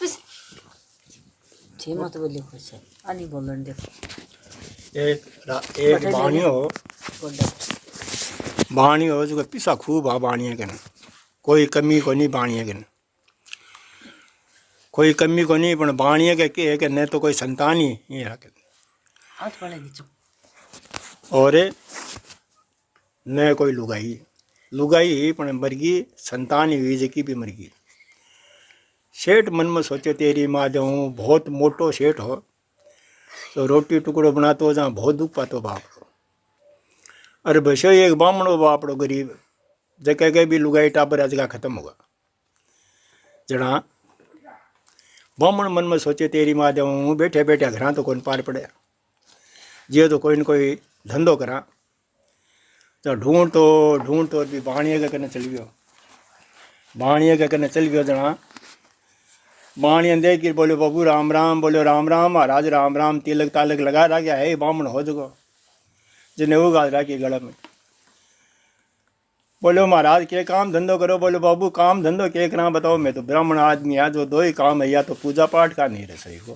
वापस जी मत बोलिए कुछ आनी बोलन देखो एक बाणी हो जो पिसा खूब आ बाणिया के कोई कमी को नहीं बाणिया के कोई कमी को नहीं, पण बाणिया के न तो कोई संतान ही ये रखे हाथ वाले नीचे और न कोई लुगाई लुगाई पण मरगी संतान ही हुई जकी भी मरगी। सेठ मन में सोचे तेरी माँ जाऊँ बहुत मोटो सेठ हो तो रोटी टुकड़ो बनातो जहाँ बहुत दुख पातो बाप। अरे बस एक बामणो बापड़ो गरीब जगह के भी लुगाई टाबर जगह खत्म होगा। जना बामण मन में सोचे तेरी माँ जाऊँ बैठे बैठे घर तो कौन पार पड़े जे तो कोई न कोई धंधो करा तो ढूंढतो भी बाणिया के कने चल गयो। बाणिया के कने चल गयो जना बाणिया देख के बोलो बाबू राम राम, बोलो राम राम महाराज राम राम। तिलक तालक लगा रहा गया है बामण हो जगो जिन्हें वो गाल रखी गला में। बोलो महाराज के काम धंधो करो, बोलो बाबू काम धंधो के करा बताओ। मैं तो ब्राह्मण आदमी है जो दो ही काम है, या तो पूजा पाठ का नहीं रसोई को।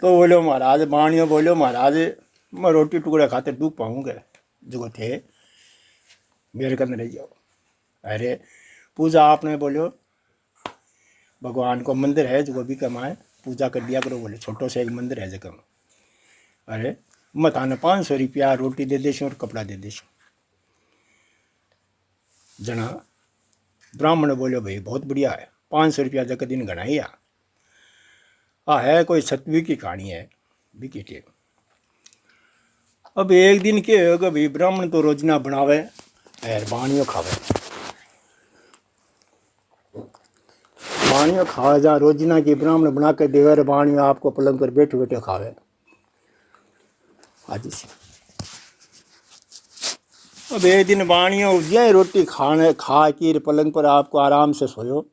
तो बोलो महाराज बाणियों बोलो महाराज मैं रोटी टुकड़े खाते डूब पाऊंगा जो थे मेरे कंद रह जाओ। अरे पूजा आपने बोलो भगवान को मंदिर है जो भी कमाए पूजा कर दिया करो। बोले छोटो से एक मंदिर है जगह। अरे मत आने 500 रुपया रोटी दे देशो और कपड़ा दे देशो। जना ब्राह्मण बोलो भाई बहुत बढ़िया है 500 रुपया जगह दिन घना ही आ है कोई सतवी की कहानी है बिकी टेक। अब एक दिन के होगा भाई ब्राह्मण तो रोजना बनावे और बाणियों खावे। बाणियों खावे जहाँ रोजना की ब्राह्मण बना के देवे बाणियों आपको पलंग पर बैठे बैठे खावे आज से। अब एक दिन बाणियों ये रोटी खा के पलंग पर आपको आराम से सोयो।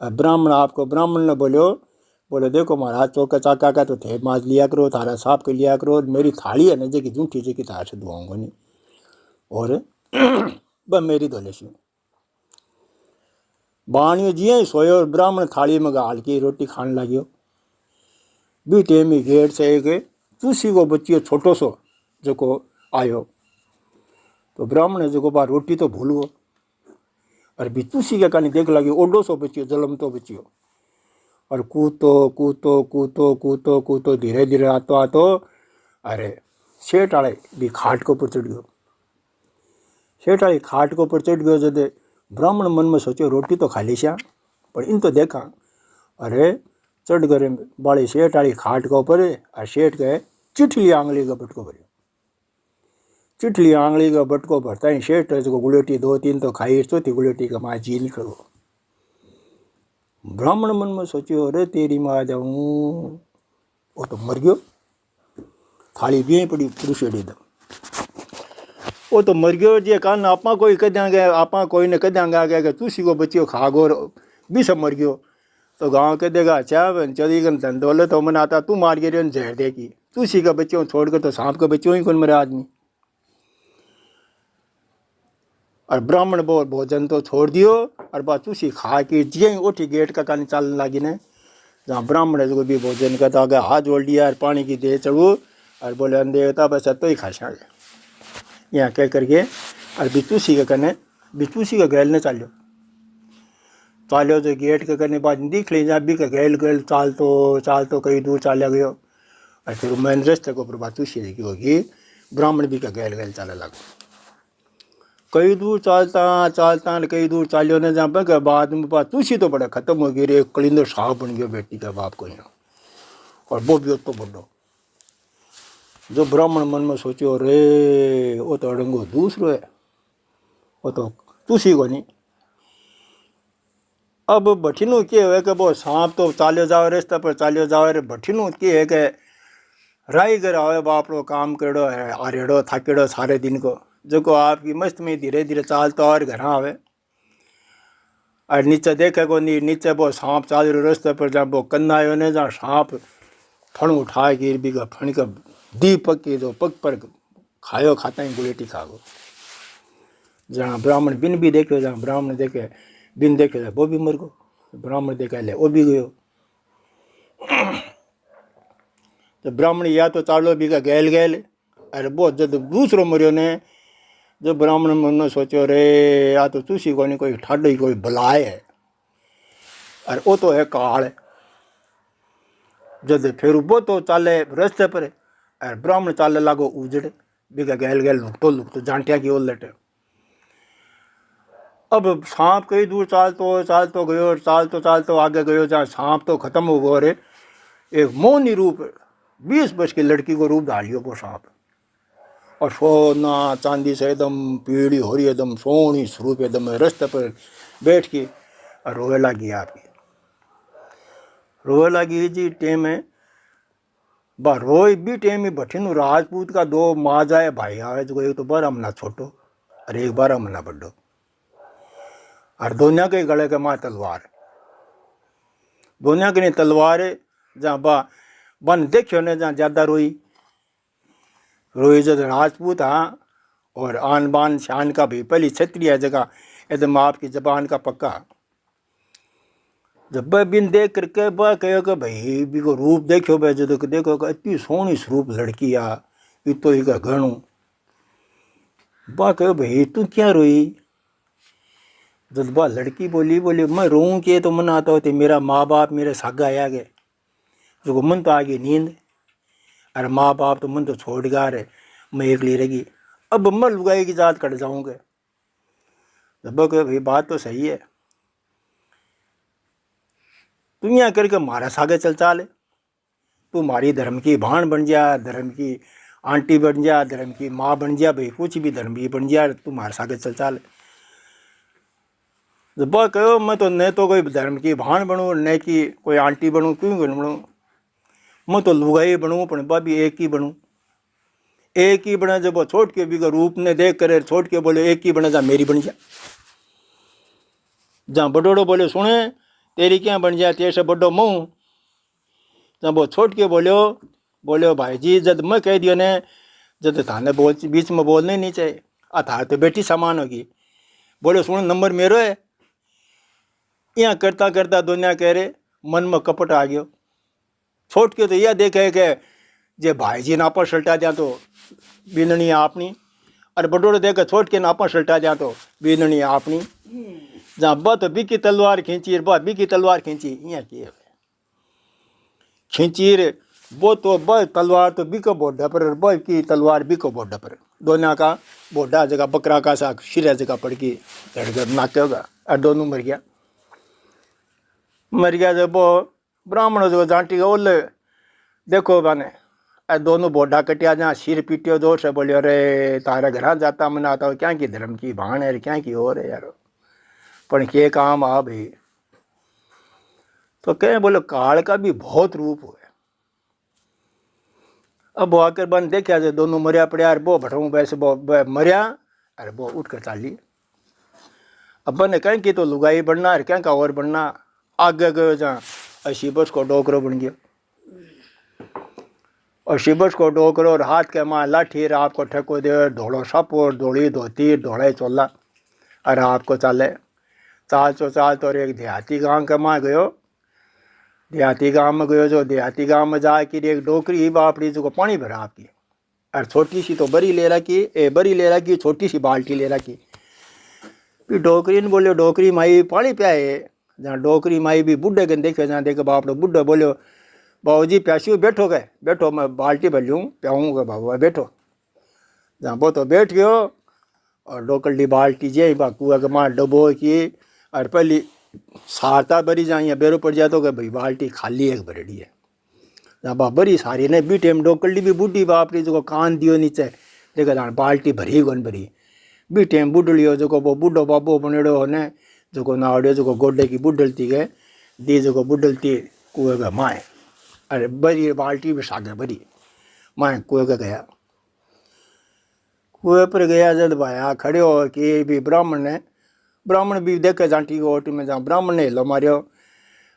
ब्राह्मण आपको ब्राह्मण ने बोलो देखो महाराज चौका चाका का तो थे माज लिया करो थारा साफ कर लिया करो। मेरी थाली है ना जगह जूठी जगह तार से धुआऊंगा नहीं और बस मेरी धो लेसी। बाणियों जिये सोयो ब्राह्मण थाली में गाल के रोटी खाने लगियो। बी टेम ही गेट से एक तुलसी को बच्चियों छोटो सो जो को आयो तो ब्राह्मण जो को बार रोटी तो भूल गो और भी तुलसी के कहानी देख लगी ओडो सो बच्चियो जलम तो बच्चियो और कूतो कूतो कूतो कूतो कूतो धीरे धीरे आतो अरे सेठ आले भी खाट को ऊपर चढ़ गयो। सेठ आले खाट को ऊपर चढ़ गयो जब ब्राह्मण मन में सोचो रोटी तो खा ली श्या पर इन तो देखा अरे चढ़ गए बाड़ी सेठ आली खाट को ऊपर और सेठ गए चिठली आंगली का बटको भरियो। चिठली आंगली का बटको भरता ही सेठ को गुलेटी 2-3 तो खाई चौथी गुलेटी का माँ जी निकलो। ब्राह्मण मन में सोचो अरे तेरी माँ जाऊँ वो तो मर गयो। थाली भी पड़ी पुरुषेड़ी दम वो तो मर गयो जे कान आपा कोई कह देंगे आपा कोई ने कह देंगे कि तुसी को बच्चियो खा गो भी सब मर गयो तो गाँव कह देगा अच्छा चली गन धन दौलत हो मन आता तू मार गिर जहर देगी तुसी का बच्चों छोड़कर तो सांप का बच्चों ही कौन मरे आदमी। और ब्राह्मण भोजन तो छोड़ दियो और बात तुसी खा के जिये उठी गेट का कान चलने लगी ने जहाँ ब्राह्मण जो भी भोजन करता आगे हाथ जोड़ लिया और पानी की दे चढ़ू और बोले देवता बस तो ही खासा यहाँ कह करके और बितूसी के कने बितूसी का गैल ने चालो तो गेट के करने बाद दिख ले जा भी का गैल चालतो कई दूर चाला गयो और फिर मैंने रस्ते को ऊपर बातूसी देखी होगी ब्राह्मण भी का गैल चाला लगो। कई दूर चालता कई दूर चालियो ने जहाँ पर बाद में बात तुलसी तो बड़ा खत्म हो गई रे कलिंदो साहब बन गयो बेटी का बाप को यहाँ और वो भी तो बड़ो जो ब्राह्मण मन में सोचो रे वो तो अड़ंगो दूसरो है वो तो तुलसी को नहीं। अब भठीनू के है कि वो सांप तो चालियो जाओ रास्ते पर चालियो जाओ रे भठीनू के है कि राई घर आवे बाप रो काम करेड़ो है आरेड़ो थाकेड़ो सारे दिन को जो को आपकी मस्त में धीरे धीरे चालता और घर आवे और नीचे देखे को नहीं नीचे वो सांप चाल रहे रास्ते पर जहाँ वो कन्ना आयो ने जहाँ सांप फण उठा गिर भी का फण का दी पक के जो पग पर खायो खाता ही गुलेटी खा गो। जहाँ ब्राह्मण बिन भी देखे जहाँ ब्राह्मण देखे बिन देखे वो भी मर गो ब्राह्मण देखा ले वो भी गयो। तो ब्राह्मण या तो चालो भी का गैल गैल। अरे बहुत जब दूसरो मरियो ने, जो ब्राह्मण मन में सोचो रे या तो तुसी को नहीं कोई ठाडो ही कोई बलाए है, अरे वो तो है काल। जब फिर वो तो चाले रस्ते पर, अरे ब्राह्मण चाले लागो उजड़े बिका गैल गैल लुकतो जांटिया की ओर लटे। अब सांप कई दूर चालतो गयो, चालतो आगे गयो, जहाँ सांप तो खत्म हो गयो रे, एक मोहनी रूप 20 वर्ष की लड़की को रूप डालियो वो सांप, और सोना चांदी से एकदम पीड़ी हो रही, एकदम सोनी स्वरूप, एकदम रास्ते पर बैठ के और रोए लगी। आपकी रोए लगी जी टेम है बा रोए भी टेम ही बठिन राजपूत का 2 माजाए भाई आवे, जो एक तो 12 महीना छोटो और एक 12 महीना बड़ो, और दोनों के गले के माँ तलवार, दोनों के तलवार। जहाँ बा बन देखियो ने जहाँ ज्यादा रोई जब राजपूत हाँ, और आन बान शान का भी पहली क्षत्रिय जगह एकदम आपकी जबान का पक्का। जब वह बिन देख करके वह कहो कि भाई भी को रूप देखो भाई, जो देखो इतनी सोहनी स्वरूप लड़की आ, इतो ही का घणू। वह कहो भाई तू क्या रोई? जब वह लड़की बोली मैं रोऊं के तो मन आता होते, मेरा माँ बाप मेरे सागा आ गए, जो मन तो आ गई नींद, अरे माँ बाप तो मन तो छोड़ गा रहे, मैं एकली रहेगी, अब मैं लुगाई की जात कट जाऊंगे। जब कहो भाई बात तो सही है, तू यहाँ करके मारा सागे चल चाले, तू मारी धर्म की भाण बन जा, धर्म की आंटी बन जा, धर्म की माँ बन जा, भाई कुछ भी धर्म की बन जा, तू मारा सागे चल चाले। जब कहो मैं तो न तो कोई धर्म की भाण बनूँ न कि कोई आंटी बनूँ, क्यों बनूँ, मैं तो लुगाई बनूँ, पर बा भी एक ही बनूँ, एक ही बना। जब वो छोट के भी का रूप ने देख कर छोट के बोले एक ही बना, जा मेरी बन जा। जहाँ बडोड़ो बोले सुने तेरी क्या बन जा, तेरे से बड़ो मुँह। जब वो छोट के बोलो भाई जी, जब मैं कह दियो ने, जब थाने बोल बीच में बोलने नहीं चाहिए, थार तो बेटी समान होगी। बोले सुन नंबर मेरो है। यहाँ करता करता दुनिया कह रहे मन में कपट आ गयो। छोट के तो यह देखे कि जे भाई जी नापा सल्टा जा तो बीननी आपनी, और बडोड़ो देखे छोट के नापा सल्टा जा तो बीननी आपनी। जहाँ बा तो बिकी तलवार खींची, बा बिकी तलवार खींची, यहाँ की खींची रे वो तो ब तलवार तो बिको बोडा पर, ब की तलवार बिको बोडा पर, दोनों का बोडा जगह बकरा का सा शिरा जगह पड़ की धड़कर नाके होगा, और दोनों मर गया। जब वो ब्राह्मण जो जांटी का ओले देखो बने, दोनों बोडा कटिया, जहाँ सिर पीटियो जोर से बोलियो रे तारा घर जाता मन आता हो, क्या की धर्म की भाण है, क्या की हो रे यार, पर के काम आ भाई। तो कहे बोले काल का भी बहुत रूप हुए। अब वो आकर बन देखा जो दोनों मरिया पड़िया, वो भटू वैसे वो मरिया, अरे वो उठ कर चाली। अब बने कहें कि तो लुगाई बनना, अरे क्या का और बनना, आगे गयो जहाँ शिबस को डोकरो बन गया, और शिबस को डोकरो और हाथ के माँ लाठी, आपको ठेको दे धोड़ो सप और धोड़ी धोती धोड़ा चोला, अरे आपको चाले चाल तो एक देहाती गांव के माँ गयो। देहाती गांव में गयो, जो देहाती गांव में जाकर एक डोकरी बापड़ी जो पानी भरा आपकी, और छोटी सी तो बरी ले रखी, छोटी सी बाल्टी ले रखी। फिर डोकरी ने बोलियो डोकरी माई पानी प्याए। जहाँ डोकरी माई भी बुढ़े के देखे, जहाँ देखे बाप बुढ़े बोलियो बाबू जी प्यासी बैठो गए, बैठो मैं बाल्टी भर लूँ प्याऊँगा बाबू बैठो। जहाँ वो तो बैठ गयो, और डोकली बाल्टी जे कुआ के माँ डबो की, और पहली सारता बरी जहाँ यहाँ बेरो पड़ जाए तो कि भाई बाल्टी खाली एक भरड़ी है। जहाँ बा बरी सारी ने बी टेम डोकली भी बुढ़ी बापरी जो कान दियो नीचे देखा जहाँ बाल्टी भरी गन भरी बी टेम बुढ़लियो, जो वो बुढ़ो बाबो बनेड़ो ने जो नावड़ियो, जो गोडे की बुढ़लती गए दी, जो बुढ़लती कुएं का माए, अरे बरी बाल्टी भी सागे बरी माए कुएं का गया। कुएं पर गया जब भाया खड़े हो कि भी ब्राह्मण भी देखे जांटी को ओटी में, जहाँ ब्राह्मण ने हिलो मारियो,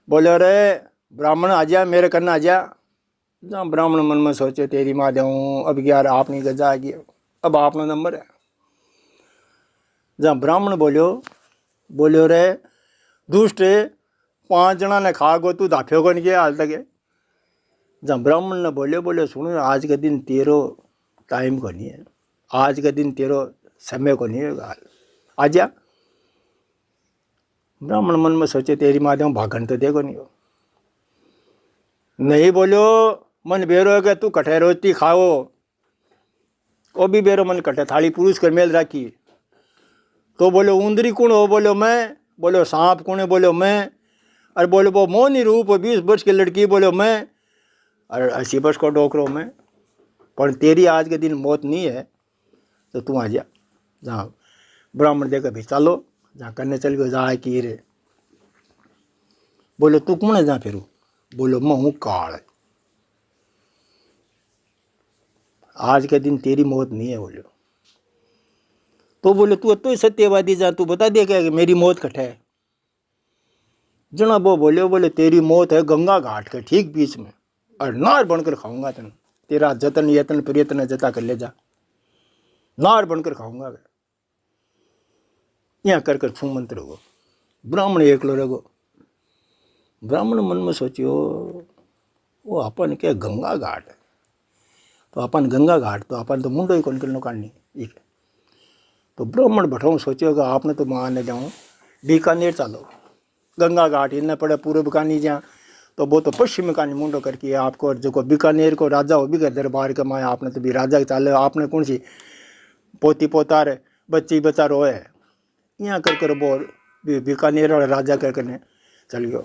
बोलो रे ब्राह्मण आ जा मेरे करना आ जा। जहाँ ब्राह्मण मन में सोचे तेरी माँ जाऊँ अब यार आपनी गजा आ गया, अब आपना नंबर है। जहाँ ब्राह्मण बोलियो रे दुष्ट 5 जना ने खा गो तू धाफ्यो को नहीं किया हाल तक है। जब ब्राह्मण ने बोले सुनो आज के दिन तेरो टाइम को नहीं है, आज के दिन तेरो समय को नहीं है, आ जा। ब्राह्मण मन में सोचे तेरी माध्यम भागन तो देखो नहीं हो। नहीं बोलो मन बेरो है कि तू कटे रोटी खाओ, वो भी बेरो मन कटे थाली पुरुष कर मेल राखी। तो बोलो ऊंदरी कौन हो, बोलो मैं, बोलो सांप कौन है, बोलो मैं, और बोलो वो मोनी रूप 20 वर्ष की लड़की, बोलो मैं, और 80 वर्ष को डोकरो मैं। पर तेरी आज के दिन मौत नहीं है तो तू आ जा। जहाँ ब्राह्मण देखो भी चलो, जहाँ करने चल गए जा की रे। बोलो तू कौन है जहाँ फिरू, बोलो मैं हूँ काल, आज के दिन तेरी मौत नहीं है। बोलो तो बोले तू तो सत्यवादी जा, तू बता दे क्या कि मेरी मौत कट है। जना वो बोले तेरी मौत है गंगा घाट के ठीक बीच में, और नार बनकर खाऊंगा तेन, तेरा जतन यतन प्रयत्न जता कर ले जा, नार बनकर खाऊंगा। यहाँ कर कर छू मंत्र हो। ब्राह्मण एकलो रहो। ब्राह्मण मन में सोचियो वो अपन के गंगा घाट है, तो अपन गंगा घाट तो अपन तो मुंडो ही कौन करनो काटनी। तो ब्राह्मण बैठो सोचियो कि आपने तो माने जाऊँ बीकानेर चलो, गंगा घाट हिलने पड़े पूर्व कानी जहाँ, तो वो तो पश्चिम कानी मुंडो करके आपको जो को बीकानेर को राजा हो भी गए दरबार के माए, आपने तो भी राजा के चाले, आपने कौन सी पोती पोता रे बच्ची बच्चा रोए, यहाँ कर कर वो बीकानेर वाले राजा कर करने चल गयो।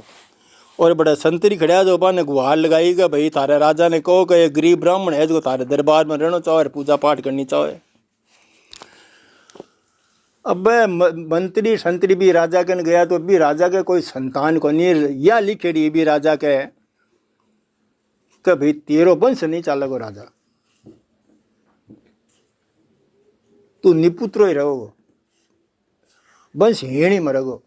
और बड़ा संतरी खड़ा जो बा ने गुहार लगाई कि भाई थारे राजा ने कहो कि गरीब ब्राह्मण है जो थारे दरबार में रहना चाहे, पूजा पाठ करनी चाहे। अब मंत्री संतरी भी राजा कन गया तो भी राजा के कोई संतान को नहीं, या लिखेड़ी भी राजा के कि भाई तेरो वंश नहीं चालेगो राजा, तू निपुत्रो ही रहोगो, वंश हीणी मरेगो।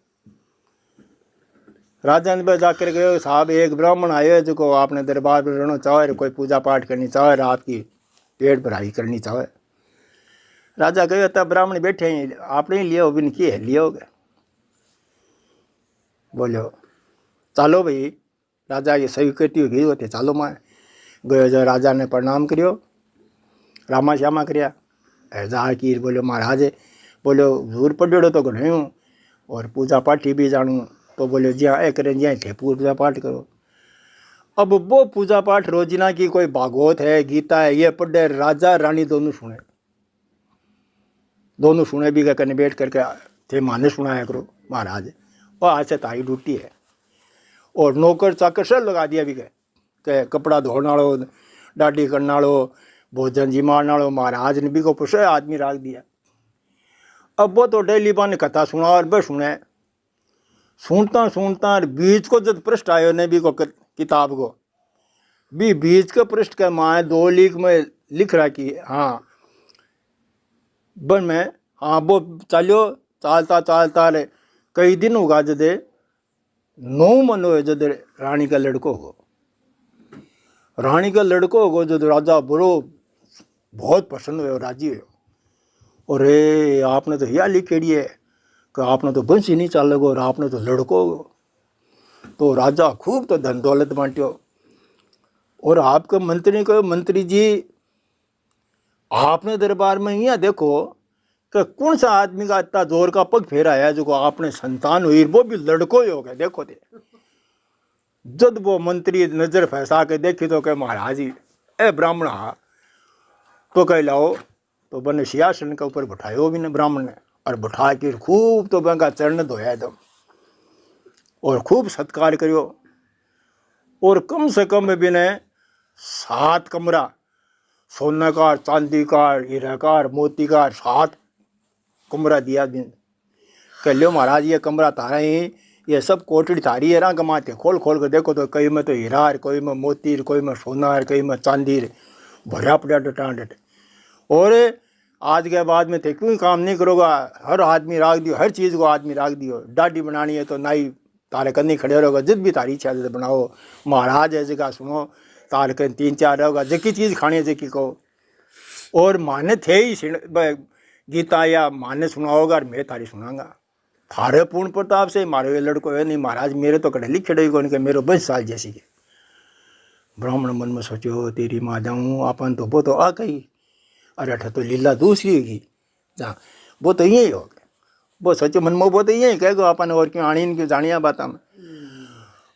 राजा ने जाकर गए साहब एक ब्राह्मण आयो जो आपने दरबार में रहना चाहे, कोई पूजा पाठ करनी चाहे, आपकी पेट भराई करनी चाहे। राजा कहो तब ब्राह्मण बैठे हैं आपने ही लियो बिन किए लियोगे। बोलो चालो भाई, राजा की स्वीकृति होगी होते चालो माँ गयो। जो राजा ने प्रणाम करियो, रामा श्यामा करिया, जा की बोलो महाराज, बोलो हजूर पढ़ो तो घणो हूँ और पूजा पाठी भी जानूँ, तो बोले जी हाँ करें जी थे पूजा पाठ करो। अब वो पूजा पाठ रोजिना की कोई भागवत है गीता है ये पढ़े, राजा रानी दोनों सुने, दोनों सुने भी करने बैठ करके थे माने सुनाया करो महाराज, और आज से तारी ड्यूटी है। और नौकर चाकर सब लगा दिया भी के कपड़ा धोने वालो, डाडी करने वालो, भोजन जिमाने वालो, महाराज ने भी को पुष्ट आदमी रख दिया। अब वो तो डेली बन कथा सुना और बस सुने, सुनता सुनता बीच को जब पृष्ठ आयो ने भी को किताब को भी बीच के पृष्ठ के माए 2 लीक में लिख रहा कि हाँ बन में हाँ वो चलो चालता चालता रे कई दिन होगा जदे 9 मन हो जद रानी का लड़को हो, रानी का लड़को हो जद राजा बुरो बहुत पसंद हो राजी हो। और आपने तो यह लिखेड़ी है कि आपने तो वंश ही नहीं चालेगो और आपने तो लड़को हो। तो राजा खूब तो धन दौलत बांटियो। और आपके मंत्री को मंत्री जी आपने दरबार में यहाँ देखो कि कौन सा आदमी का इतना जोर का पग फेरा है जो आपने संतान हुई, वो भी लड़को ही हो गए। देखो दे जब वो मंत्री नजर फैसा के देखी तो कह महाराज जी ए ब्राह्मण हा, तो कह लाओ, तो बने सिंहासन के ऊपर बैठायो भी ने ब्राह्मण ने, और बैठा के खूब तो बंगा चरण धोया एकदम और खूब सत्कार करियो। और कम से कम भी ने 7 कमरा सोना का, चांदी का, हीरा का, मोती का 7 कमरा दिया दिन। कह लो महाराज ये कमरा तारा ही, ये सब कोठड़ी थारी है, कमाते खोल खोल कर देखो तो कई में तो हीरा, कोई में मोती, कोई में सोना, कई में चांदी, भरा पड़ा डटाडट। और आज के बाद में थे क्यों काम नहीं करोगा, हर आदमी राख दियो, हर चीज़ को आदमी राख दियो। दाढ़ी बनानी है तो नाई तारे करनी खड़े रहोगा, जिद भी तारी इच्छा से बनाओ। महाराज ऐसे का सुनो तार के 3-4 रहोगा, जकी चीज़ खानी है जकी को। और माने थे ही गीता या माने सुना होगा और मैं तारी सुनाऊंगा। थारे पूर्ण प्रताप से मारो ये लड़को है नहीं महाराज, मेरे तो कड़े लिखे रही कौन के मेरो 20 साल जैसी के। ब्राह्मण मन में सोचो तेरी माँ जाऊँ अपन तो वो तो आ गई, अरे अठ तो लीला दूसरी होगी जा, वो तो यही हो गया। वो सोचो मन में वो तो यही कह गो अपन और क्यों आनी क्यों जानिया बात में।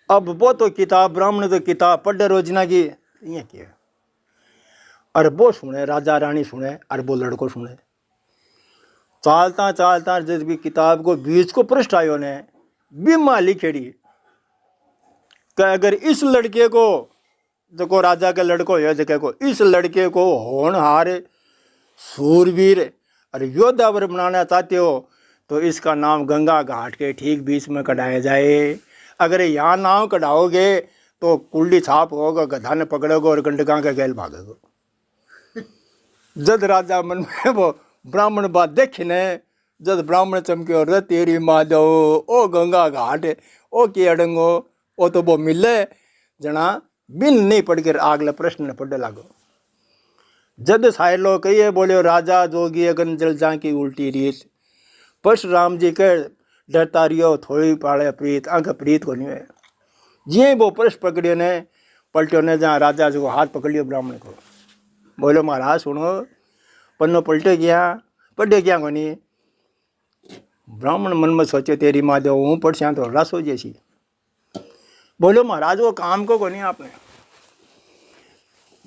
अब वो तो किताब ब्राह्मण तो किताब पढ़ रोजना की ये किया, अरे वो सुने राजा रानी सुने, अरे वो लड़को सुने। चालता चालता जब भी किताब को बीच को पृष्ठ आयो ने बीमा लिखेड़ी कि अगर इस लड़के को जो राजा के लड़को है जगह को इस लड़के को होनहार सूरवीर और योद्धावर बनाना चाहते हो तो इसका नाम गंगा घाट के ठीक बीच में कढ़ाया जाए। अगर यहाँ नाम कढ़ाओगे तो कुंडी छाप होगा, गधा ने पकड़ोगे और गंडका के गैल भागोगे। जद राजा मन में वो ब्राह्मण बात देखी ने, जद ब्राह्मण चमके और तेरी माधव ओ गंगा घाट ओ के अडंगो ओ तो वो मिले जना बिन नहीं पढ़कर आगला प्रश्न ने पढ़ने लागो। जद सारे लोग कहिए बोले राजा जोगी अगन जल जा की उल्टी रीत, परशुराम जी के डरता रियो थोड़ी पाले प्रीत आंख प्रीत को नहीं है। जी वो परश पकड़ियो ने पलटियो ने जहाँ राजा जी को हाथ पकड़ लियो ब्राह्मण को, बोलो महाराज सुनो पन्नो पलटे गया पढ़े क्या कोनी। ब्राह्मण मन में सोचे तेरी माँ दो हूँ पढ़ तो रासो जैसी। बोलो महाराज वो काम को कोनी आपने।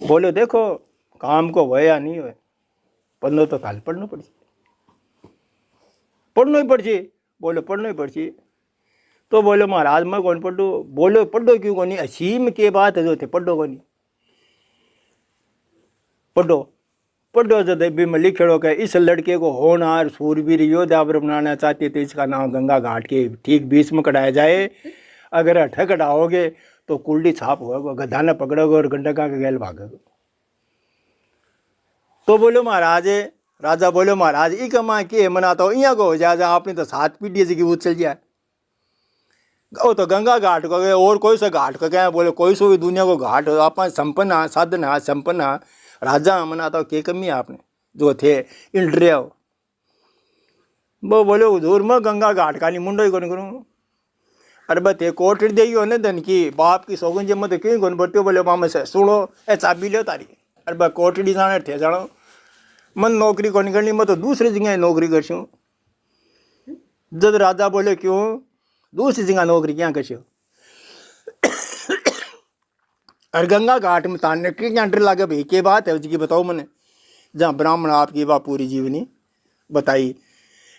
बोलो देखो काम को हो या नहीं हो, पन्नो तो काल पढ़ना पड़ी, पढ़ना ही पड़ची। बोलो पढ़ना ही पड़ची। तो बोलो महाराज मैं कौन पढ़ू। बोलो पढ़ो क्यों कोनी, असीम के बात है जो थे पढ़ो कोनी। पढ़ो पढ़ो जब भी में लिखेड़ो के इस लड़के को होनहार सूरवीर योद्धावर बनाना चाहते तो इसका नाम गंगा घाट के ठीक बीच में कढ़ाया जाए। अगर अठ कढ़ाओगे तो कुल्डी छाप होगा, गधा ने पकड़ोगे और गंडका के गैल भागोगे। तो बोलो महाराज राजा बोलो महाराज ई कमा के मनाता हो यहाँ को हो जाए आपने तो 7 पीढ़ी जी की उछल जाए। वो तो गंगा घाट को गए और कोई सा घाट का क्या बोले कोई सो भी दुनिया को घाट हो आप संपन्न साधन है संपन्न राजा मनाता हो के कमी आपने जो थे इंड्रिया। वो बोले हुजूर मैं गंगा घाट का नहीं मुंडो ही कौन करूँ। अरे बते कोट दे ने धन की बाप की सौगन जब मत क्यों कौन बढ़ते बोले मामा से सुनो ए चाबी लो तारी। अरे बा कोटड़ी जाने थे जानो मन नौकरी कौन करनी मैं तो दूसरी जगह नौकरी करशूँ। जब राजा बोले क्यों दूसरी जगह नौकरी क्या करशो। और गंगा घाट में तानने की क्या डर लागे भाई के बात है उसकी बताओ मैंने। जहाँ ब्राह्मण आपकी बात पूरी जीवनी बताई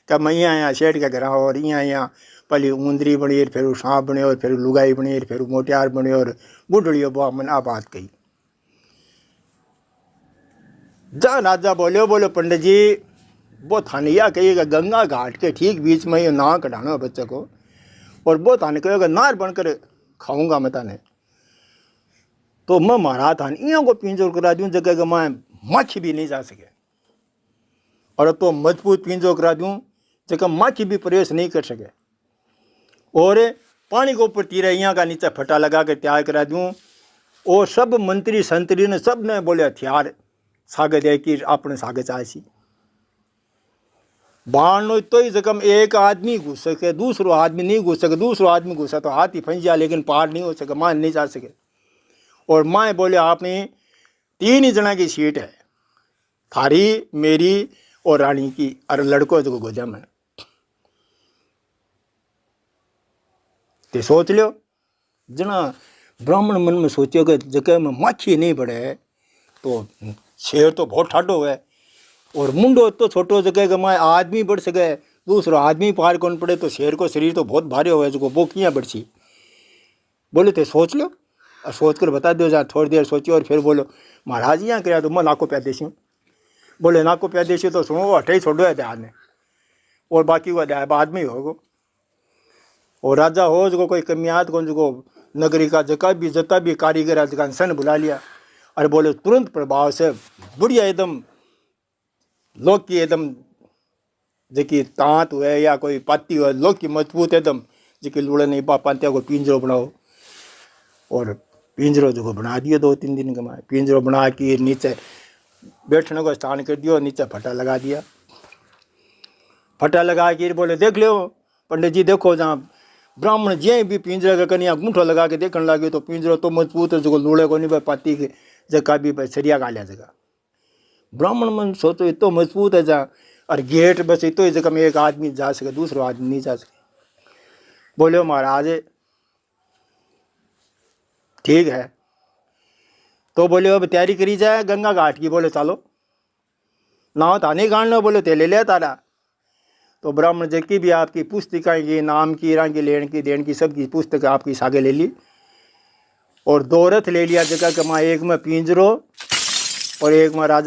कि मैं यहाँ शेठ के घर और यहाँ पहले ऊंदरी बनी फिर सांप बने और फिर लुगाई बनी फिर मोटियार बने और बुढ़ड़ियों बुआ मन आ बात कही। जा राजा बोलो बोलो पंडित जी वो थाने या कहिएगा गंगा घाट के ठीक बीच में ये नाव कटाना है बच्चे को और वो थाने कहेगा नार बनकर खाऊंगा मैं ताने। तो मैं मारा था इं को पिंजर करा दूँ जगह का मैं मच्छी भी नहीं जा सके और तो मजबूत पिंजो करा दूँ जगह मच्छी भी प्रवेश नहीं कर सके और पानी के ऊपर तीरा यहाँ का नीचे फटा लगा कर तैयार करा दूँ। और सब मंत्री संतरी ने सब ने बोले हथियार सागे दे कि अपने सागे चाहसी बाण तो ही जगह एक आदमी घुस सके दूसरो आदमी नहीं घुस सके दूसरो आदमी घुसा तो हाथ ही फंस जाए लेकिन पार नहीं हो सके मान नहीं जा सके। और माँ बोले आपने 3 ही जना की सीट है थारी मेरी और रानी की और लड़कों जो गोजा में ते सोच लो। जना ब्राह्मण मन में सोचो कि जगह में मच्छी नहीं बढ़े तो शेर तो बहुत ठाडो है और मुंडो तो छोटो जगह का मैं आदमी बढ़ सके दूसरा आदमी पार कौन पड़े तो शेर को शरीर तो बहुत भारी हो जो वो किया बढ़सी। बोले थे सोच लो और सोच कर बता दो जहाँ थोड़ी देर सोचियो और फिर बोलो महाराज यहाँ कराया तो मैं नाको प्यादेशी हूँ। बोले नाको प्यादेशी तो सुनो वो हटे छोड़ो है ध्यान ने और बाकी वो ध्यान बाद में ही होगा। और राजा हो जो कोई कमियात कौन जो नगरी का जता भी कारीगर जगह सन बुला लिया और बोले तुरंत प्रभाव से बढ़िया एकदम लोग की एकदम जी तांत हुए या कोई पाती हुआ लोग की मजबूत एकदम जी लूड़ा नहीं पातिया को पिंजरो बनाओ। और पिंजरो जो बना दियो 2-3 दिन के में पिंजरो बना के नीचे बैठने को स्थान कर दियो नीचे फटा लगा दिया। फटा लगा के बोले देख लो पंडित जी देखो जहाँ ब्राह्मण जे भी पिंजरे का कनिया अंगूठो लगा के देखने लगे तो पिंजरो तो मजबूत है जो लूड़े को नहीं भाई पाती के जगह भी भाई सरिया गालिया जगह ब्राह्मण मन सोचो इतो मजबूत है जहाँ और गेट बस इतो ही जगह में एक आदमी जा सके दूसरा आदमी नहीं जा सके। बोले महाराज ठीक है तो बोले अब तैयारी करी जाए गंगा घाट की। बोले चलो नाव थाने गाड़ लो। बोले ते ले लिया तारा। तो ब्राह्मण जी की भी आपकी पुस्तिका की नाम की रंग लेन की देन की सबकी पुस्तक आपकी सागे ले ली और 2 रथ ले लिया जगह के माँ एक में पिंजरो और एक में राजा